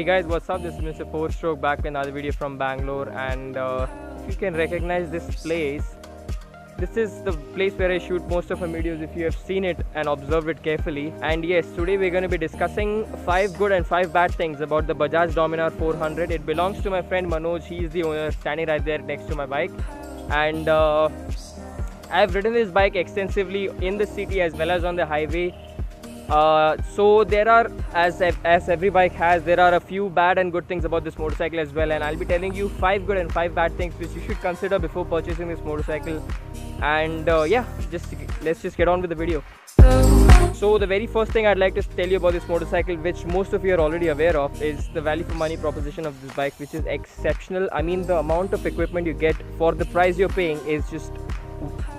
Hey guys, what's up? This is Mr. 4-Stroke back with another video from Bangalore, and if you can recognize this place, this is the place where I shoot most of my videos if you have seen it and observed it carefully. And yes, today we're going to be discussing 5 good and 5 bad things about the Bajaj Dominar 400. It belongs to my friend Manoj. He is the owner, standing right there next to my bike. And I've ridden this bike extensively in the city as well as on the highway. So there are, as every bike has, there are a few bad and good things about this motorcycle as well, and I'll be telling you 5 good and 5 bad things which you should consider before purchasing this motorcycle. And yeah, let's just get on with the video. So the very first thing I'd like to tell you about this motorcycle, which most of you are already aware of, is the value for money proposition of this bike, which is exceptional. I mean, the amount of equipment you get for the price you're paying is just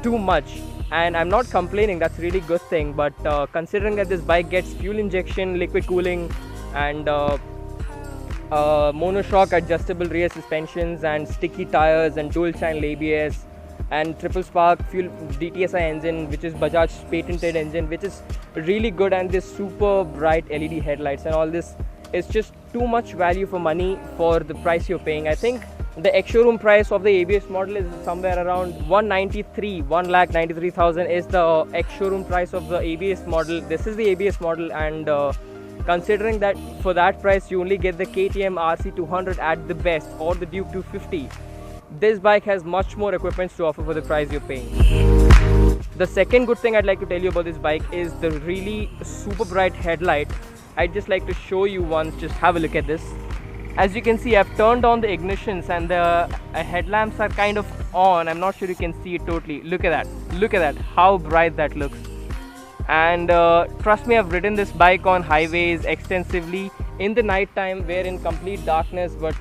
too much. And I'm not complaining, that's a really good thing, but considering that this bike gets fuel injection, liquid cooling, and monoshock adjustable rear suspensions, and sticky tires, and dual channel ABS, and triple spark fuel DTSI engine, which is Bajaj's patented engine, which is really good, and this super bright LED headlights and all this, is just too much value for money for the price you're paying. I think the ex-showroom price of the ABS model is somewhere around 1,93,000 is the ex-showroom price of the ABS model. This is the ABS model, and considering that for that price you only get the KTM RC200 at the best, or the Duke 250. This bike has much more equipment to offer for the price you're paying. The second good thing I'd like to tell you about this bike is the really super bright headlight. I'd just like to show you once, just have a look at this. As you can see, I've turned on the ignitions and the headlamps are kind of on. I'm not sure you can see it totally. Look at that. Look at that. How bright that looks. And trust me, I've ridden this bike on highways extensively in the night time. We're in complete darkness, but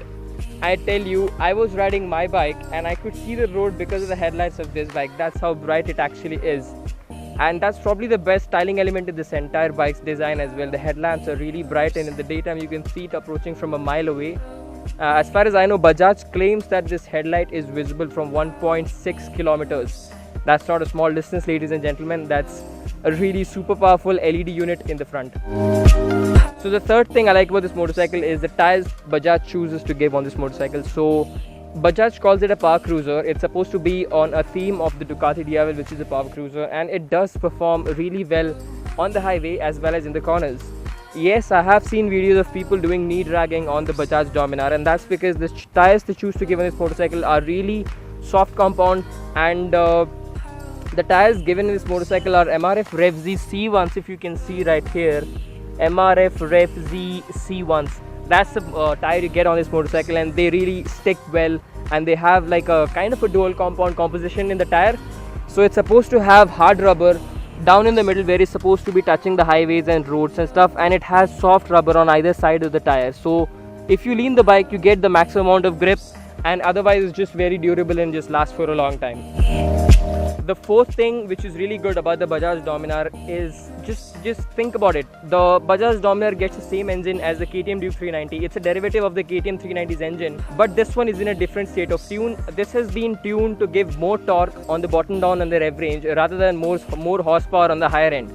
I tell you, I was riding my bike and I could see the road because of the headlights of this bike. That's how bright it actually is. And that's probably the best styling element in this entire bike's design as well. The headlamps are really bright, and in the daytime you can see it approaching from a mile away. As far as I know, Bajaj claims that this headlight is visible from 1.6 kilometers. That's not a small distance, ladies and gentlemen. That's a really super powerful LED unit in the front. So the third thing I like about this motorcycle is the tires Bajaj chooses to give on this motorcycle. So Bajaj calls it a power cruiser. It's supposed to be on a theme of the Ducati Diavel, which is a power cruiser, and it does perform really well on the highway as well as in the corners. Yes, I have seen videos of people doing knee dragging on the Bajaj Dominar, and that's because the tires they choose to give on this motorcycle are really soft compound, and the tires given in this motorcycle are MRF Rev Z C1s, if you can see right here. MRF Rev Z C1s. That's the tire you get on this motorcycle, and they really stick well, and they have like a kind of a dual compound composition in the tire. So it's supposed to have hard rubber down in the middle where it's supposed to be touching the highways and roads and stuff, and it has soft rubber on either side of the tire. So if you lean the bike, you get the maximum amount of grip, and otherwise it's just very durable and just lasts for a long time. The fourth thing which is really good about the Bajaj Dominar is just think about it. The Bajaj Dominar gets the same engine as the KTM Duke 390. It's a derivative of the KTM 390's engine, but this one is in a different state of tune. This has been tuned to give more torque on the bottom down and the rev range rather than more horsepower on the higher end.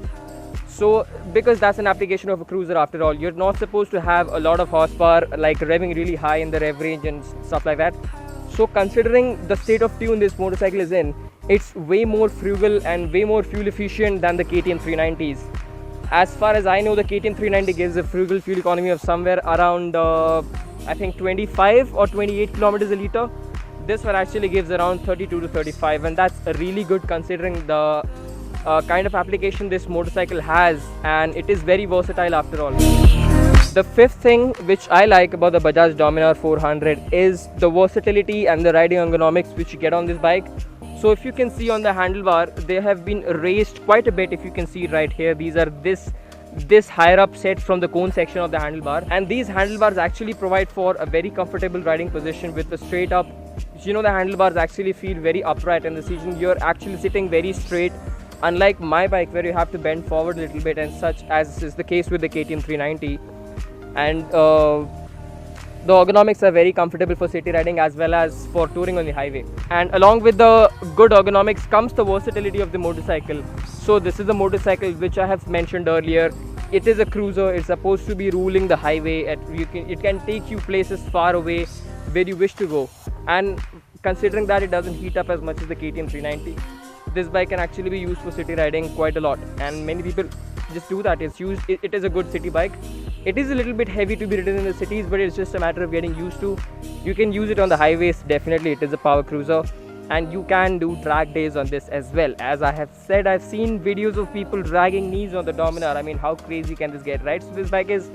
So because that's an application of a cruiser after all, you're not supposed to have a lot of horsepower like revving really high in the rev range and stuff like that. So considering the state of tune this motorcycle is in, it's way more frugal and way more fuel efficient than the KTM 390s. As far as I know, the KTM 390 gives a frugal fuel economy of somewhere around I think 25 or 28 kilometers a liter. This one actually gives around 32 to 35, and that's really good considering the kind of application this motorcycle has, and it is very versatile after all. The fifth thing which I like about the Bajaj Dominar 400 is the versatility and the riding ergonomics which you get on this bike. So if you can see on the handlebar, they have been raised quite a bit. If you can see right here, these are this higher up set from the cone section of the handlebar, and these handlebars actually provide for a very comfortable riding position with a straight up. You know, the handlebars actually feel very upright, and the season you're actually sitting very straight, unlike my bike where you have to bend forward a little bit, and such as is the case with the KTM 390. And the ergonomics are very comfortable for city riding as well as for touring on the highway. And along with the good ergonomics comes the versatility of the motorcycle. So this is the motorcycle which I have mentioned earlier. it is a cruiser. It's supposed to be ruling the highway. It can take you places far away where you wish to go. And considering that it doesn't heat up as much as the KTM 390, this bike can actually be used for city riding quite a lot, and many people just do that. It is a good city bike. It is a little bit heavy to be ridden in the cities, but it's just a matter of getting used to. You can use it on the highways. Definitely it is a power cruiser, and you can do drag days on this as well. As I have said, I've seen videos of people dragging knees on the Dominar. I mean, how crazy can this get, right? So this bike is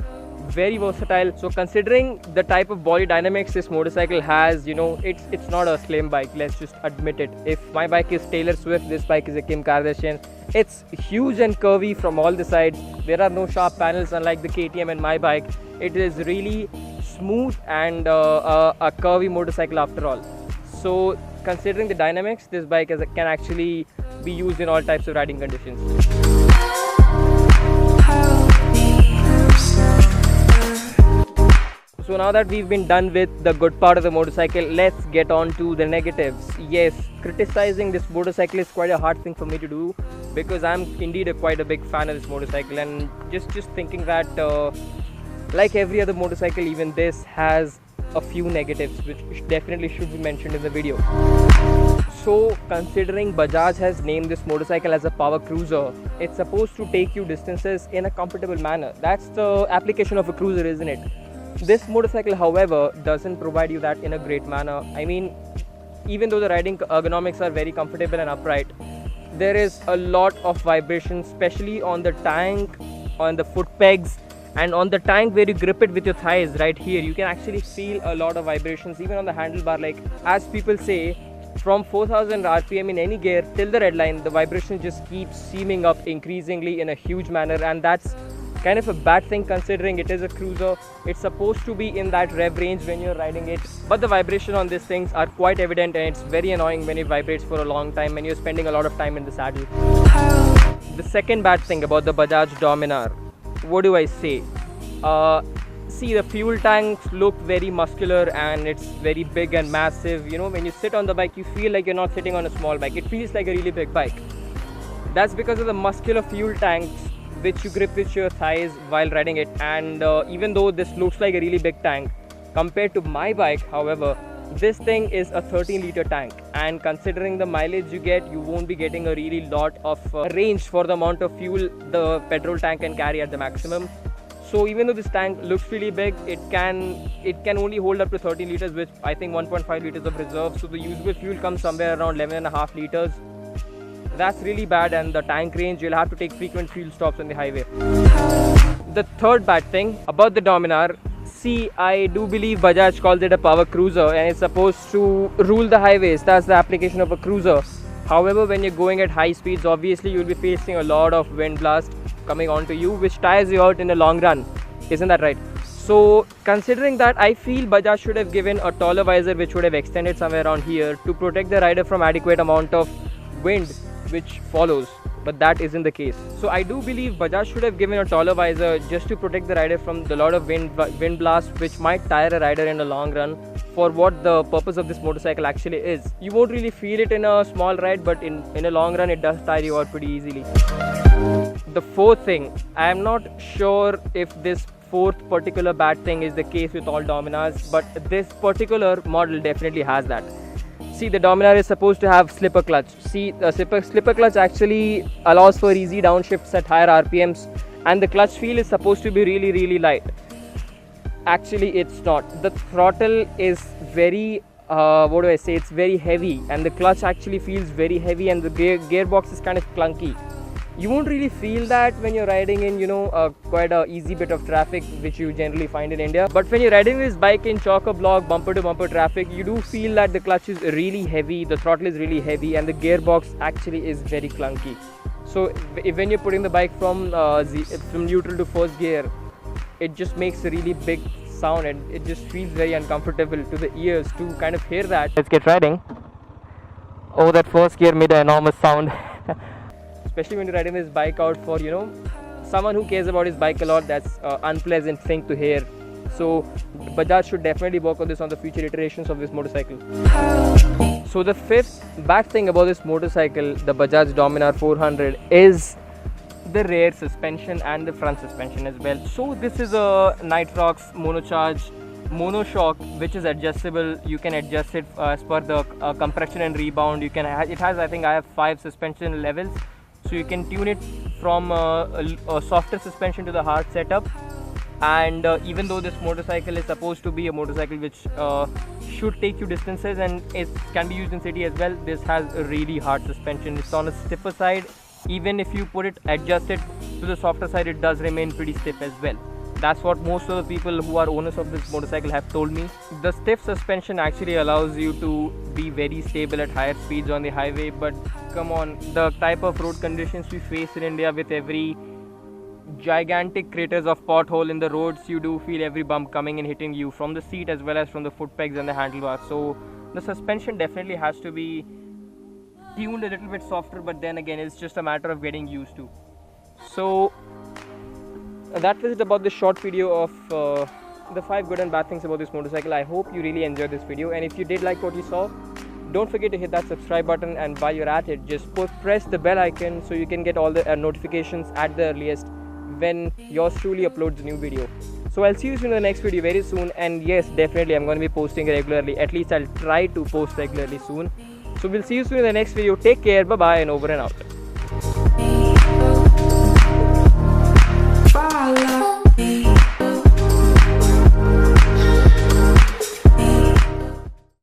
very versatile. So considering the type of body dynamics this motorcycle has, you know, it's not a slim bike, let's just admit it. If my bike is Taylor Swift, this bike is a Kim Kardashian. It's huge and curvy from all the sides. There are no sharp panels unlike the KTM and my bike. It is really smooth and a curvy motorcycle after all. So considering the dynamics, this bike can actually be used in all types of riding conditions. So now that we've been done with the good part of the motorcycle, let's get on to the negatives. Yes, criticizing this motorcycle is quite a hard thing for me to do, because I'm indeed quite a big fan of this motorcycle, and just thinking that like every other motorcycle, even this has a few negatives which definitely should be mentioned in the video. So considering Bajaj has named this motorcycle as a power cruiser, it's supposed to take you distances in a comfortable manner. That's the application of a cruiser, isn't it? This motorcycle, however, doesn't provide you that in a great manner. I mean, even though the riding ergonomics are very comfortable and upright, there is a lot of vibration, especially on the tank, on the foot pegs, and on the tank where you grip it with your thighs right here. You can actually feel a lot of vibrations, even on the handlebar. Like, as people say, from 4000 RPM in any gear till the red line, the vibration just keeps seeming up increasingly in a huge manner, and that's kind of a bad thing considering it is a cruiser. It's supposed to be in that rev range when you're riding it, but the vibration on these things are quite evident, and it's very annoying when it vibrates for a long time when you're spending a lot of time in the saddle. The second bad thing about the Bajaj Dominar, what do I say? See, the fuel tanks look very muscular and it's very big and massive. You know, when you sit on the bike, you feel like you're not sitting on a small bike. It feels like a really big bike. That's because of the muscular fuel tanks which you grip with your thighs while riding it. And even though this looks like a really big tank, compared to my bike, however, this thing is a 13-liter tank, and considering the mileage you get, you won't be getting a really lot of range for the amount of fuel the petrol tank can carry at the maximum. So even though this tank looks really big, it can only hold up to 13 liters, with I think 1.5 liters of reserve. So the usable fuel comes somewhere around 11.5 liters. That's really bad, and the tank range, you'll have to take frequent fuel stops on the highway. The third bad thing about the Dominar, see, I do believe Bajaj calls it a power cruiser and it's supposed to rule the highways. That's the application of a cruiser. However, when you're going at high speeds, obviously you'll be facing a lot of wind blast coming onto you, which tires you out in the long run. Isn't that right? So considering that, I feel Bajaj should have given a taller visor which would have extended somewhere around here to protect the rider from adequate amount of wind which follows, but that isn't the case. So I do believe Bajaj should have given a taller visor just to protect the rider from the lot of wind blast which might tire a rider in the long run, for what the purpose of this motorcycle actually is. You won't really feel it in a small ride, but in a long run it does tire you out pretty easily. The fourth thing, I am not sure if this fourth particular bad thing is the case with all Dominars, but this particular model definitely has that. See, the Dominar is supposed to have slipper clutch. See, the slipper clutch actually allows for easy downshifts at higher RPMs, and the clutch feel is supposed to be really light. Actually, it's not. The throttle is very, it's very heavy, and the clutch actually feels very heavy, and the gearbox is kind of clunky. You won't really feel that when you're riding in, quite a easy bit of traffic which you generally find in India. But when you're riding this bike in chock-a-block, bumper-to-bumper traffic, you do feel that the clutch is really heavy, the throttle is really heavy, and the gearbox actually is very clunky. So when you're putting the bike from neutral to first gear, it just makes a really big sound, and it just feels very uncomfortable to the ears to kind of hear that. Let's get riding. Oh, that first gear made an enormous sound. Especially when you're riding this bike out for, someone who cares about his bike a lot, that's an unpleasant thing to hear. So Bajaj should definitely work on this on the future iterations of this motorcycle. So the fifth bad thing about this motorcycle, the Bajaj Dominar 400, is the rear suspension and the front suspension as well. So this is a Nitrox monoshock, which is adjustable. You can adjust it as per the compression and rebound. It has, I think I have 5 suspension levels, so you can tune it from a softer suspension to the hard setup. And even though this motorcycle is supposed to be a motorcycle which should take you distances and it can be used in city as well, this has a really hard suspension. It's on a stiffer side. Even if you adjust it to the softer side, it does remain pretty stiff as well. That's what most of the people who are owners of this motorcycle have told me. The stiff suspension actually allows you to be very stable at higher speeds on the highway, but come on, the type of road conditions we face in India, with every gigantic craters of pothole in the roads, you do feel every bump coming and hitting you from the seat as well as from the foot pegs and the handlebars. So the suspension definitely has to be tuned a little bit softer, but then again, it's just a matter of getting used to. So that was it about this short video of the 5 good and bad things about this motorcycle. I hope you really enjoyed this video, and if you did like what you saw, don't forget to hit that subscribe button, and while you're at it, just press the bell icon so you can get all the notifications at the earliest when yours truly uploads a new video. So I'll see you soon in the next video very soon, and yes, definitely I'm going to be posting regularly. At least I'll try to post regularly soon. So we'll see you soon in the next video. Take care, bye bye, and over and out.